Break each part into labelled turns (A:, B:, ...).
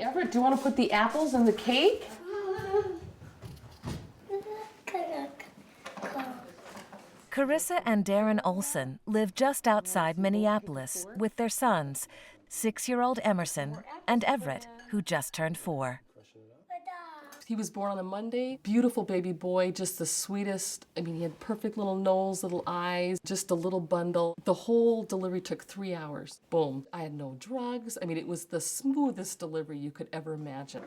A: Everett, do you want to put the apples in the cake?
B: Carissa and Darren Olson live just outside Minneapolis with their sons, 6-year-old Emerson and Everett, who just turned 4.
A: He was born on a Monday. Beautiful baby boy, just the sweetest. I mean, he had perfect little nose, little eyes, just a little bundle. The whole delivery took 3 hours. Boom. I had no drugs. I mean, it was the smoothest delivery you could ever imagine.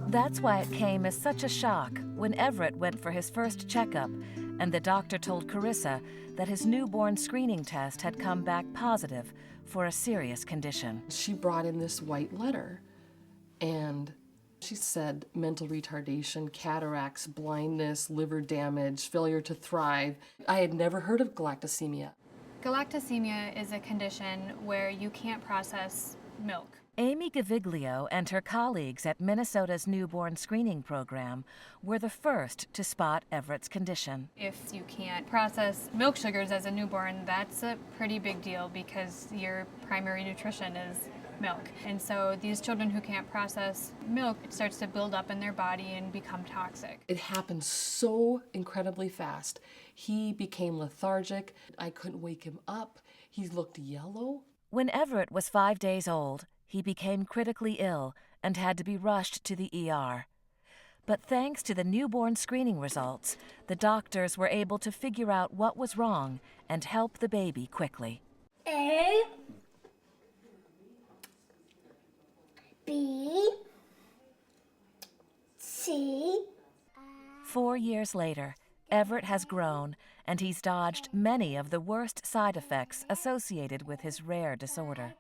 B: That's why it came as such a shock when Everett went for his first checkup and the doctor told Carissa that his newborn screening test had come back positive for a serious condition.
A: She brought in this white letter, and she said mental retardation, cataracts, blindness, liver damage, failure to thrive. I had never heard of galactosemia.
C: Galactosemia is a condition where you can't process milk.
B: Amy Gaviglio and her colleagues at Minnesota's newborn screening program were the first to spot Everett's condition.
C: If you can't process milk sugars as a newborn, that's a pretty big deal because your primary nutrition is milk. And so these children who can't process milk, it starts to build up in their body and become toxic.
A: It happened so incredibly fast. He became lethargic. I couldn't wake him up. He looked yellow.
B: When Everett was 5 days old, he became critically ill and had to be rushed to the ER. But thanks to the newborn screening results, the doctors were able to figure out what was wrong and help the baby quickly.
D: A, B, C.
B: 4 years later, Everett has grown and he's dodged many of the worst side effects associated with his rare disorder.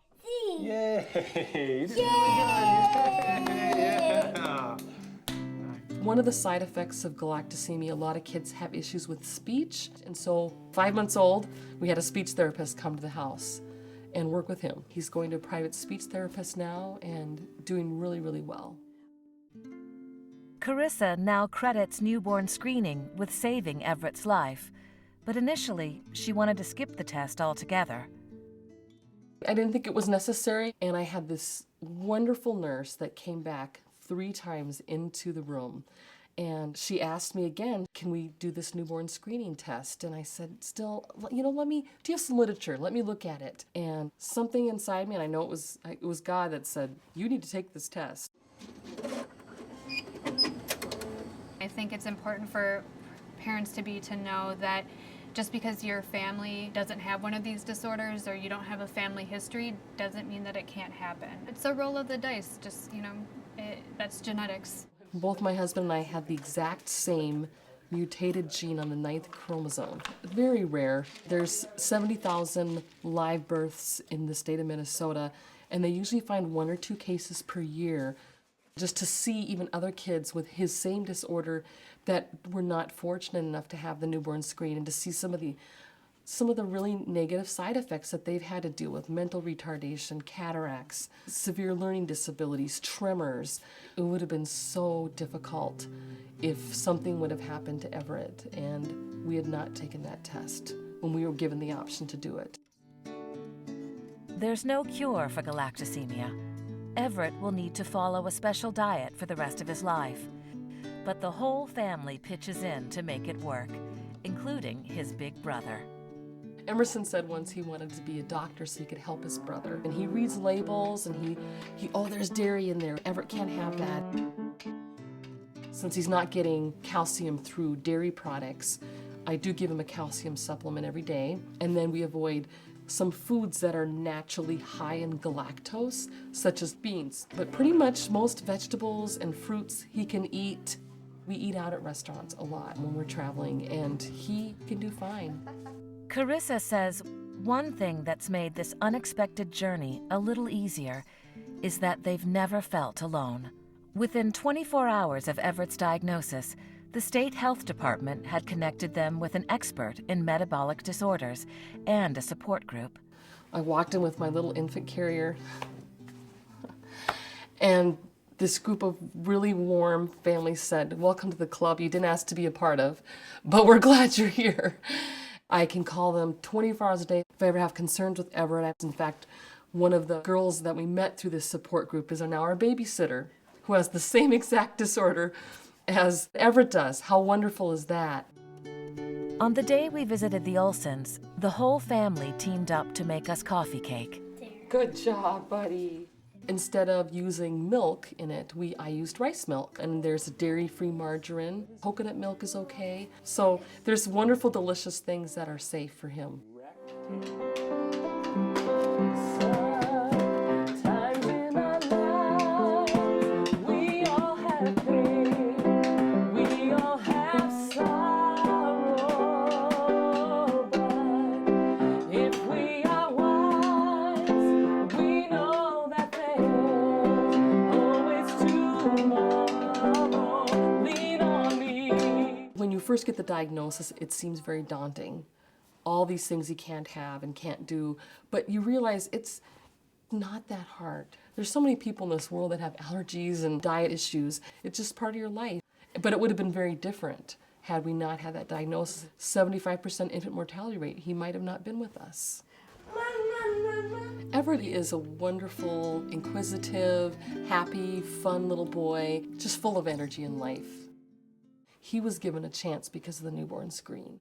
E: Yay!
D: Yeah.
A: One of the side effects of galactosemia, a lot of kids have issues with speech. And so 5 months old, we had a speech therapist come to the house and work with him. He's going to a private speech therapist now and doing really, really well.
B: Carissa now credits newborn screening with saving Everett's life, but initially she wanted to skip the test altogether.
A: I didn't think it was necessary, and I had this wonderful nurse that came back 3 times into the room, and she asked me again, can we do this newborn screening test? And I said, still, do you have some literature? Let me look at it. And something inside me, and I know it was God that said, you need to take this test.
C: I think it's important for parents to know that just because your family doesn't have one of these disorders or you don't have a family history doesn't mean that it can't happen. It's a roll of the dice, that's genetics.
A: Both my husband and I had the exact same mutated gene on the 9th chromosome. Very rare. There's 70,000 live births in the state of Minnesota, and they usually find 1 or 2 cases per year. Just to see even other kids with his same disorder that were not fortunate enough to have the newborn screen, and to see some of the really negative side effects that they've had to deal with: mental retardation, cataracts, severe learning disabilities, tremors. It would have been so difficult if something would have happened to Everett and we had not taken that test when we were given the option to do it.
B: There's no cure for galactosemia. Everett will need to follow a special diet for the rest of his life. But the whole family pitches in to make it work, including his big brother.
A: Emerson said once he wanted to be a doctor so he could help his brother. And he reads labels and oh, there's dairy in there. Everett can't have that. Since he's not getting calcium through dairy products, I do give him a calcium supplement every day. And then we avoid some foods that are naturally high in galactose, such as beans. But pretty much most vegetables and fruits he can eat. We eat out at restaurants a lot when we're traveling, and he can do fine.
B: Carissa says one thing that's made this unexpected journey a little easier is that they've never felt alone. Within 24 hours of Everett's diagnosis, the state health department had connected them with an expert in metabolic disorders and a support group.
A: I walked in with my little infant carrier, and this group of really warm families said, welcome to the club you didn't ask to be a part of, but we're glad you're here. I can call them 24 hours a day if I ever have concerns with Everett. In fact, One of the girls that we met through this support group is now our babysitter, who has the same exact disorder as Everett does. How wonderful is that?
B: On the day we visited the Olsons, the whole family teamed up to make us coffee cake.
A: Good job, buddy. Instead of using milk in it, I used rice milk, and there's dairy-free margarine. Coconut milk is okay. So there's wonderful, delicious things that are safe for him. When you first get the diagnosis, it seems very daunting. All these things you can't have and can't do, but you realize it's not that hard. There's so many people in this world that have allergies and diet issues. It's just part of your life. But it would have been very different had we not had that diagnosis. 75% infant mortality rate. He might have not been with us. Everett is a wonderful, inquisitive, happy, fun little boy, just full of energy and life. He was given a chance because of the newborn screen.